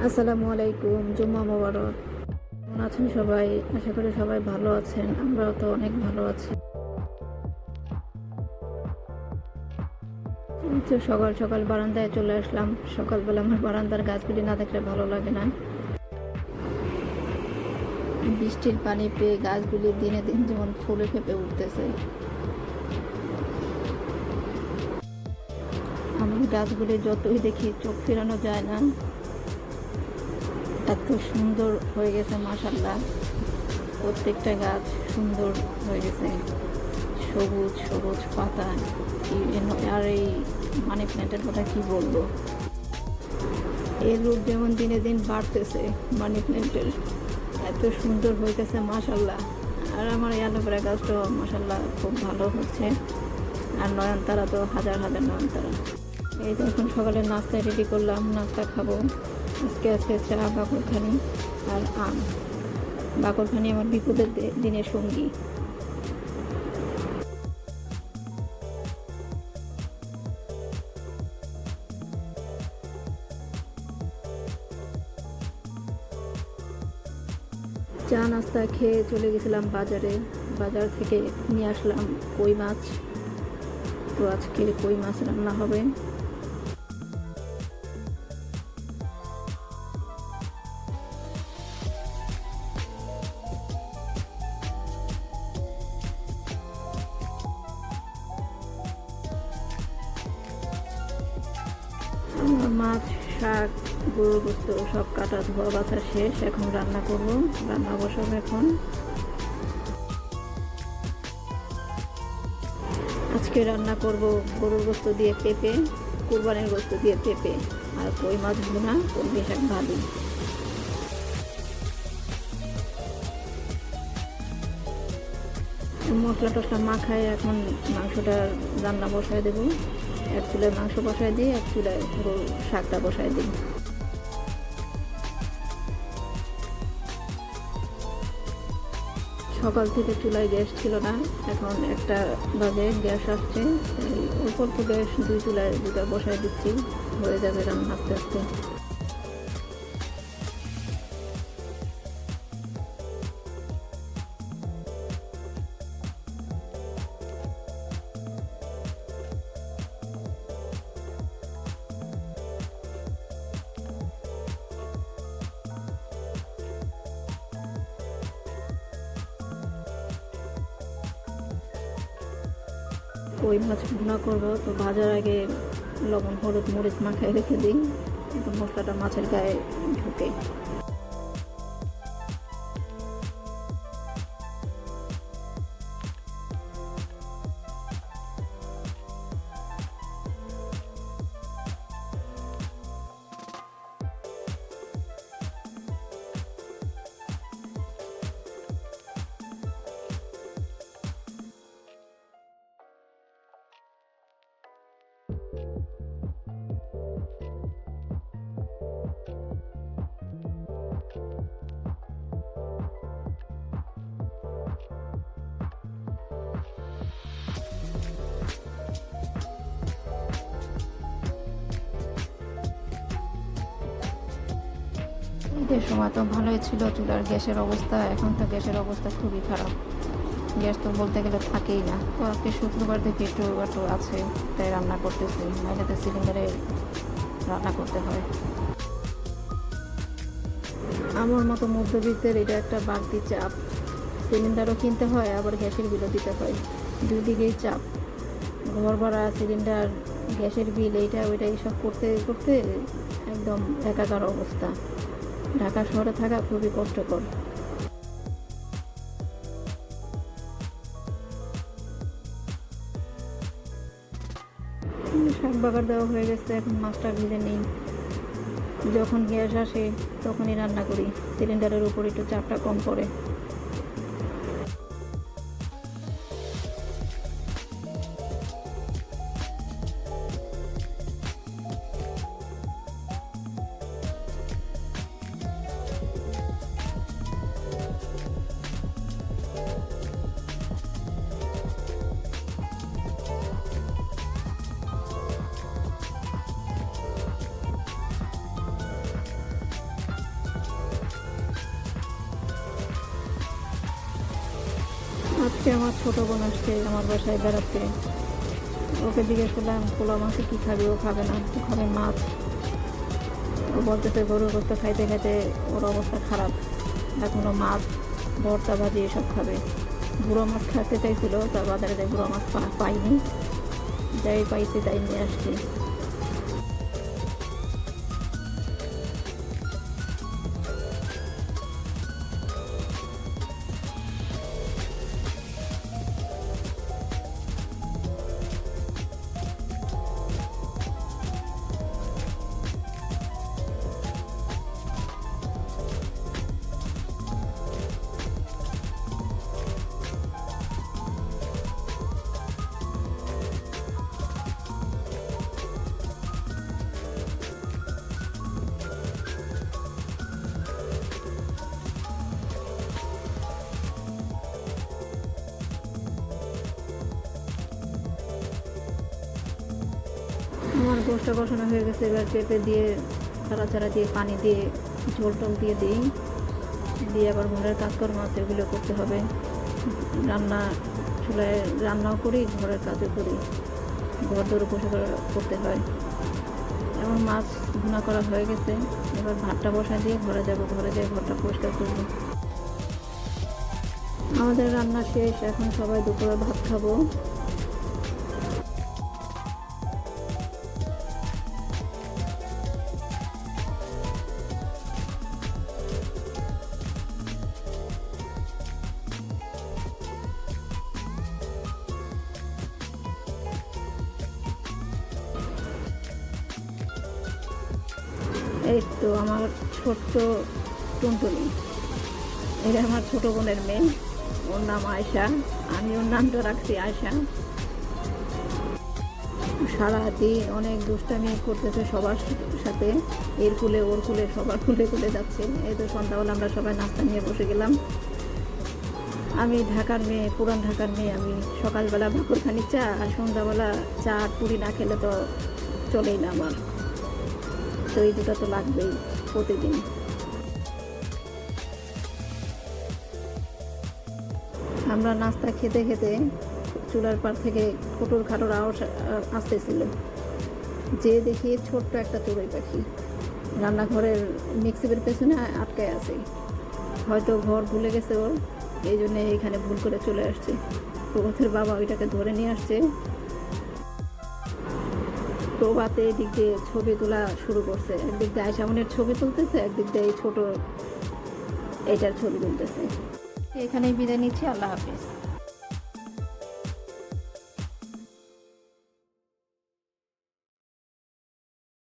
আসসালামু আলাইকুম, জুম্মা মোবারক। কেমন আছেন সবাই? আশা করি সবাই ভালো আছেন। আমরাও তো অনেক ভালো আছি। এই তো সকাল সকাল বারান্দায় চলে আসলাম। সকালবেলা আমার বারান্দার গাছগুলি না দেখলে ভালো লাগে না। বৃষ্টির পানি পেয়ে গাছগুলি দিনে দিন যেমন ফুলে ফেঁপে উঠতেছে। আমি গাছগুলি যতই দেখি চোখ ফেরানো যায় না, এত সুন্দর হয়ে গেছে মাশাআল্লাহ। প্রত্যেকটা গাছ সুন্দর হয়ে গেছে, সবুজ সবুজ পাতা। আর এই মানি প্ল্যান্টের কথা কি বলবো, এর রূপ যেমন দিনে দিন বাড়তেছে মানি প্ল্যান্টের, এত সুন্দর হইতেছে মাশাআল্লাহ। আর আমার অ্যালোভেরা গাছটাও মাশাআল্লাহ খুব ভালো হচ্ছে। আর নয়নতারা তো হাজার হাজার নয়নতারা। এই তো এখন সকালে নাস্তা রেডি করলাম, নাস্তা খাবো। আজকে আছে চা, বাকরখানি আর আম। বাকরখানি আমার বিপদের দিনের সঙ্গী। চা নাস্তা খেয়ে চলে গেছিলাম বাজারে। বাজার থেকে নিয়ে আসলাম কই মাছ। তো আজকে কই মাছ রান্না হবে। মাছ, শাক, গরুর গোস্ত সব কাটা ধোয়া বাছা শেষ। এখন রান্না করব, রান্না বসাবো এখন। আজকে রান্না করব গরুর গোস্ত দিয়ে পেঁপে, কুরবানির গোস্ত দিয়ে পেঁপে, আর কই মাছ ভুনা, কলমি শাক ভাজি। মশলা টশলা মাখায় এখন মাংসটা রান্না বসায় দেবো। এক চুলায় মাংস বসায় দিই, এক চুলায় শাকটা বসায় দিই। সকাল থেকে চুলায় গ্যাস ছিল না, এখন 1টা বাজে গ্যাস আসছে। অল্প অল্প গ্যাস 2 চুলায় 2টা বসায় দিচ্ছি, হয়ে যাবে রান্না আস্তে আস্তে। কই মাছ ভুনা করবো, তো ভাজার আগে লবণ হলুদ মরিচ মাখায় রেখে দিই, তো মশলাটা মাছের গায়ে ঢুকে। ঈদের সময় তো ভালোই ছিল চুলার গ্যাসের অবস্থা, এখন তো গ্যাসের অবস্থা খুবই খারাপ। গ্যাস তো বলতে গেলে থাকেই না। তো আজকে শুক্রবার থেকে একটু একটু আছে, তাই রান্না করতেছি, নাহলে তো সিলিন্ডারে রান্না করতে হয়। আমার মতো মধ্যবিত্তের এটা একটা বাড়তি চাপ। সিলিন্ডারও কিনতে হয়, আবার গ্যাসের বিলও দিতে হয়, দুই দিকেই চাপ। ঘর ভাড়া, সিলিন্ডার, গ্যাসের বিল, এইটা ওইটা এইসব করতে করতে একদম একাকার অবস্থা। ঢাকা শহরে থাকা খুবই কষ্টকর। শাক বাগার দেওয়া হয়ে গেছে, এখন মাছটা ভেজে নিই। যখন গ্যাস আসে তখনই রান্না করি, সিলিন্ডারের উপর একটু চাপটা কম পড়ে। আজকে আমার ছোটো বোন আসছে আমার বাসায় বেড়াতে। ওকে জিজ্ঞেস করলাম পোলা মাছে কী খাবে, ও খাবে না, ও খাবে মাছ। ও বলতেছে গরুর গোস্ত খাইতে খাইতে ওর অবস্থা খারাপ, এখনও মাছ ভর্তা ভাজি এসব খাবে। বুড়ো মাছ খেতে চাইছিল, তার বাজারে যাই বুড়ো মাছ পাইনি, যাই পাইছি তাই নিয়ে আসছি। আমার গোষ্ঠটা কষানো হয়ে গেছে, এবার পেঁপে দিয়ে ছাড়া দিয়ে পানি দিয়ে ঝোল টল দিয়ে দিই, দিয়ে আবার ঘরের কাজকর্ম আছে এগুলো করতে হবে। রান্না চুলায় রান্নাও করি, ঘরের কাজও করি, ঘর দৌড়ে পরিষ্কার করতে হয়। এমন মাছ ভুনা করা হয়ে গেছে, এবার ভাতটা বসায় দিয়ে ঘরে যাব, ঘরে যেয়ে ঘরটা পরিষ্কার করবো। আমাদের রান্না শেষ, এখন সবাই দুপুরে ভাত খাবো। এই তো আমার ছোট্ট টুনটুনি, এটা আমার ছোটো বোনের মেয়ে, ওর নাম আয়শা, আমি ওর নামটা রাখছি আয়শা। সারাদিন অনেক দুষ্টামি করতেছে সবার সাথে, এর কুলে ওর কুলে সবার কুলে কুলে যাচ্ছে। এই তো সন্ধ্যাবেলা আমরা সবাই নাস্তা নিয়ে বসে গেলাম। আমি ঢাকার মেয়ে, পুরান ঢাকার মেয়ে, আমি সকালবেলা ভাকুরখানি চা আর সন্ধ্যাবেলা চা আর পুরি না খেলে তো চলেই না আমার, তো এই দুটো তো লাগবেই প্রতিদিন। আমরা নাস্তা খেতে খেতে চুলার পার থেকে কোটর খাটোর আওয়াজ আসতেছিল, যে দেখি ছোট্ট একটা চড়ুই পাখি রান্নাঘরের মিক্সির পেছনে আটকায় আছে। হয়তো ঘর ভুলে গেছে ওর, এই জন্যে এইখানে ভুল করে চলে আসছে। প্রভাতের বাবা ওইটাকে ধরে নিয়ে আসছে। প্রভাতে এদিক দিয়ে ছবি তোলা শুরু করছে, একদিক দিয়ে আয়সামনের ছবি তুলতেছে, একদিক দিয়ে এই ছোটো এইটার ছবি তুলতেছে। এখানেই বিদায় নিচ্ছি, আল্লাহ হাফিজ।